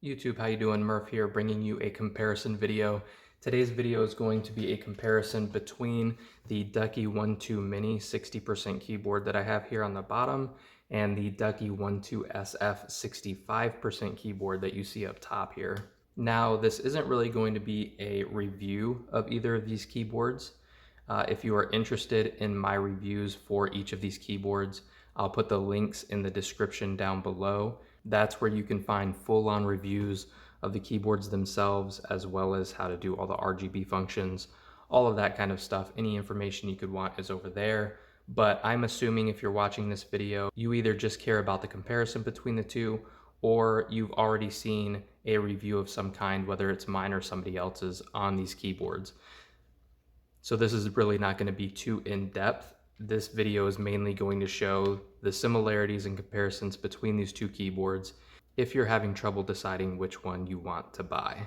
YouTube, how you doing? Murph here, bringing you a comparison video. Today's video is going to be a comparison between the Ducky 1.2 Mini 60% keyboard that I have here on the bottom and the Ducky 1.2 SF 65% keyboard that you see up top here. Now, this isn't really going to be a review of either of these keyboards. If you are interested in my reviews for each of these keyboards, I'll put the links in the description down below. That's where you can find full-on reviews of the keyboards themselves, as well as how to do all the RGB functions, all of that kind of stuff. Any information you could want is over there. But I'm assuming if you're watching this video, you either just care about the comparison between the two, or you've already seen a review of some kind, whether it's mine or somebody else's, on these keyboards. So this is really not going to be too in-depth. This video is mainly going to show the similarities and comparisons between these two keyboards if you're having trouble deciding which one you want to buy.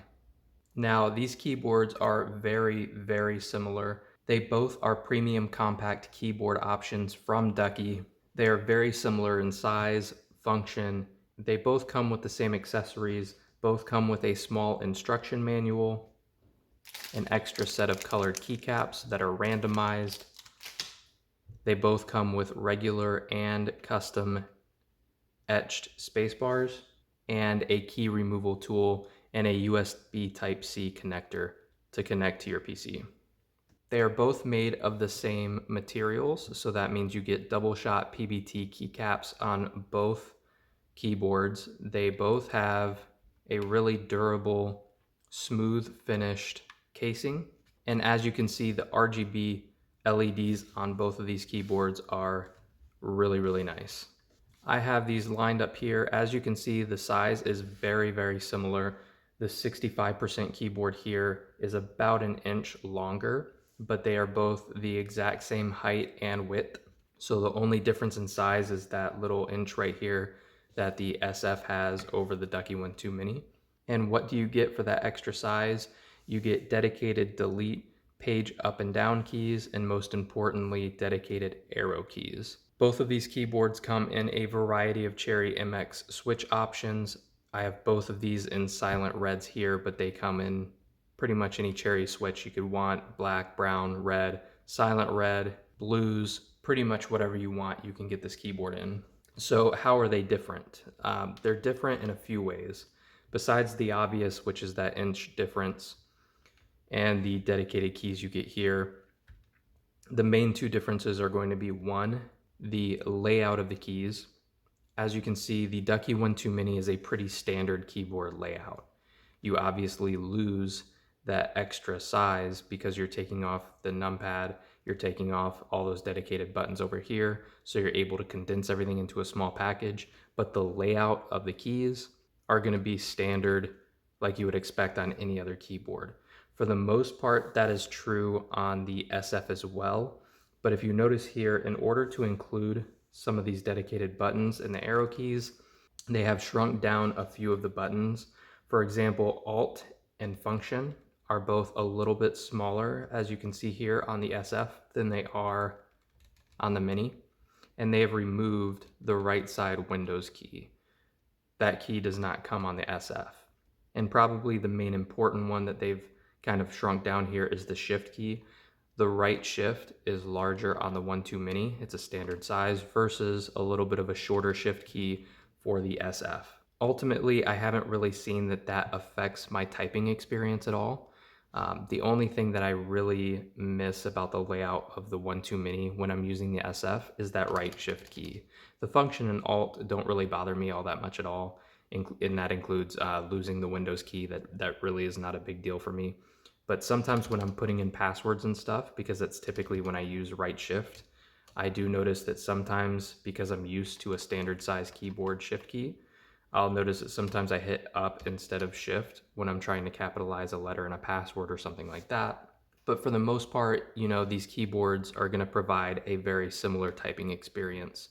Now, these keyboards are very, very similar. They both are premium compact keyboard options from Ducky. They are very similar in size, function. They both come with the same accessories, both come with a small instruction manual, an extra set of colored keycaps that are randomized. They both come with regular and custom etched spacebars and a key removal tool and a USB Type-C connector to connect to your PC. They are both made of the same materials, so that means you get double shot PBT keycaps on both keyboards. They both have a really durable, smooth finished casing. And as you can see, the RGB LEDs on both of these keyboards are really, really nice. I have these lined up here. As you can see, the size is very, very similar. The 65% keyboard here is about an inch longer, but they are both the exact same height and width. So the only difference in size is that little inch right here that the SF has over the Ducky 1.2 Mini. And what do you get for that extra size? You get dedicated delete, page up and down keys, and most importantly, dedicated arrow keys. Both of these keyboards come in a variety of Cherry MX switch options. I have both of these in silent reds here, but they come in pretty much any Cherry switch you could want: black, brown, red, silent red, blues, pretty much whatever you want, you can get this keyboard in. So how are they different? They're different in a few ways. Besides the obvious, which is that inch difference and the dedicated keys you get here, the main two differences are going to be, one, the layout of the keys. As you can see, the Ducky 1.2 Mini is a pretty standard keyboard layout. You obviously lose that extra size because you're taking off the numpad, you're taking off all those dedicated buttons over here, so you're able to condense everything into a small package, but the layout of the keys are going to be standard like you would expect on any other keyboard. For the most part, that is true on the SF as well, but if you notice here, in order to include some of these dedicated buttons and the arrow keys, they have shrunk down a few of the buttons. For example, Alt and Function are both a little bit smaller, as you can see here on the SF, than they are on the Mini. And they have removed the right side Windows key. That key does not come on the SF. And probably the main important one that they've kind of shrunk down here is the Shift key. The right shift is larger on the 1.2 Mini. It's a standard size versus a little bit of a shorter shift key for the SF. Ultimately, I haven't really seen that affects my typing experience at all. The only thing that I really miss about the layout of the 1.2 Mini when I'm using the SF is that right shift key. The Function and Alt don't really bother me all that much at all, and that includes losing the Windows key. That really is not a big deal for me. But sometimes when I'm putting in passwords and stuff, because that's typically when I use right shift, I do notice that sometimes, because I'm used to a standard size keyboard shift key, I'll notice that sometimes I hit up instead of shift when I'm trying to capitalize a letter in a password or something like that. But for the most part, you know, these keyboards are going to provide a very similar typing experience.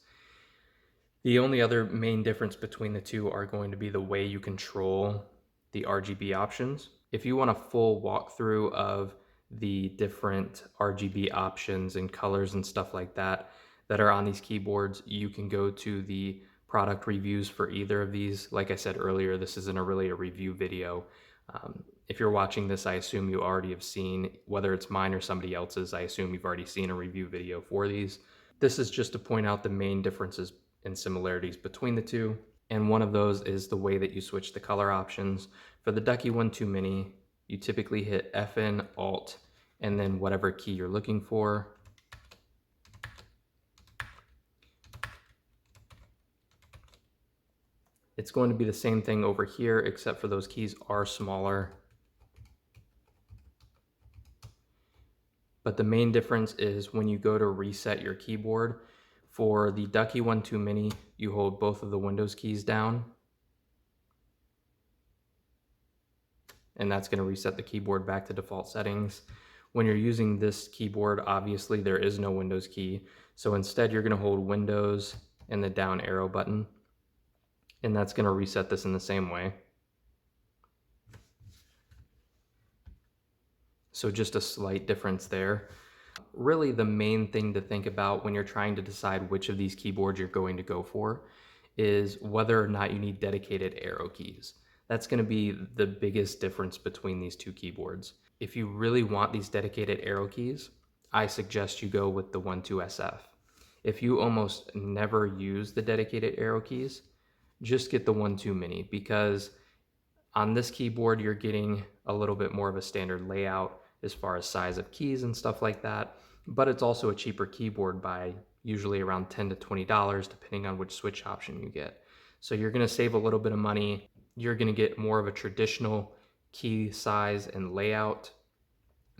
The only other main difference between the two are going to be the way you control the RGB options. If you want a full walkthrough of the different RGB options and colors and stuff like that that are on these keyboards, you can go to the product reviews for either of these. Like I said earlier, this isn't really a review video. If you're watching this, I assume you already have seen, whether it's mine or somebody else's, I assume you've already seen a review video for these. This is just to point out the main differences and similarities between the two. And one of those is the way that you switch the color options. For the Ducky 1.2 Mini, you typically hit FN, Alt, and then whatever key you're looking for. It's going to be the same thing over here, except for those keys are smaller. But the main difference is when you go to reset your keyboard. For the Ducky 1.2 Mini, you hold both of the Windows keys down, and that's going to reset the keyboard back to default settings. When you're using this keyboard, obviously there is no Windows key, so instead you're going to hold Windows and the down arrow button, and that's going to reset this in the same way. So just a slight difference there. Really, the main thing to think about when you're trying to decide which of these keyboards you're going to go for is whether or not you need dedicated arrow keys. That's going to be the biggest difference between these two keyboards. If you really want these dedicated arrow keys, I suggest you go with the 1.2 SF. If you almost never use the dedicated arrow keys, just get the 1.2 Mini, because on this keyboard you're getting a little bit more of a standard layout as far as size of keys and stuff like that, but it's also a cheaper keyboard by usually around $10 to $20 depending on which switch option you get. So you're going to save a little bit of money. You're going to get more of a traditional key size and layout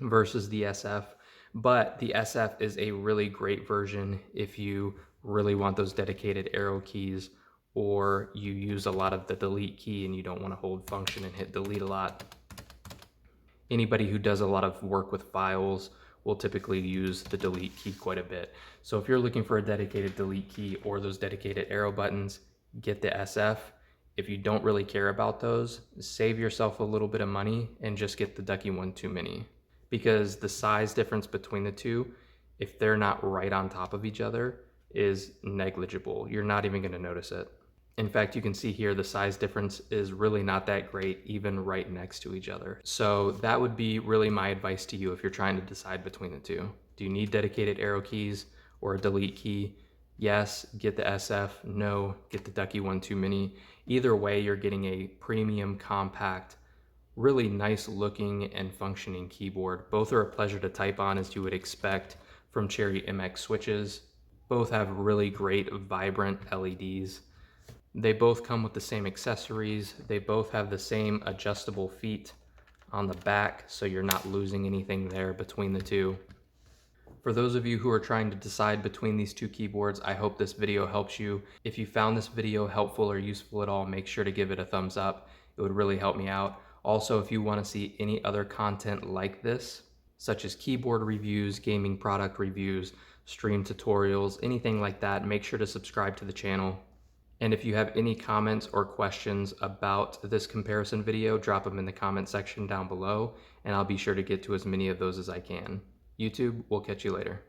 versus the SF, but the SF is a really great version if you really want those dedicated arrow keys, or you use a lot of the delete key and you don't want to hold function and hit delete a lot. Anybody who does a lot of work with files will typically use the delete key quite a bit. So if you're looking for a dedicated delete key or those dedicated arrow buttons, get the SF. If you don't really care about those, save yourself a little bit of money and just get the Ducky 1.2 Mini, because the size difference between the two, if they're not right on top of each other, is negligible. You're not even going to notice it. In fact, you can see here the size difference is really not that great, even right next to each other. So that would be really my advice to you if you're trying to decide between the two. Do you need dedicated arrow keys or a delete key? Yes, get the SF. No, get the Ducky 1.2 Mini. Either way, you're getting a premium, compact, really nice looking and functioning keyboard. Both are a pleasure to type on, as you would expect from Cherry MX switches. Both have really great, vibrant LEDs. They both come with the same accessories. They both have the same adjustable feet on the back, so you're not losing anything there between the two. For those of you who are trying to decide between these two keyboards, I hope this video helps you. If you found this video helpful or useful at all, make sure to give it a thumbs up. It would really help me out. Also, if you want to see any other content like this, such as keyboard reviews, gaming product reviews, stream tutorials, anything like that, make sure to subscribe to the channel. And if you have any comments or questions about this comparison video, drop them in the comment section down below, and I'll be sure to get to as many of those as I can. YouTube, we'll catch you later.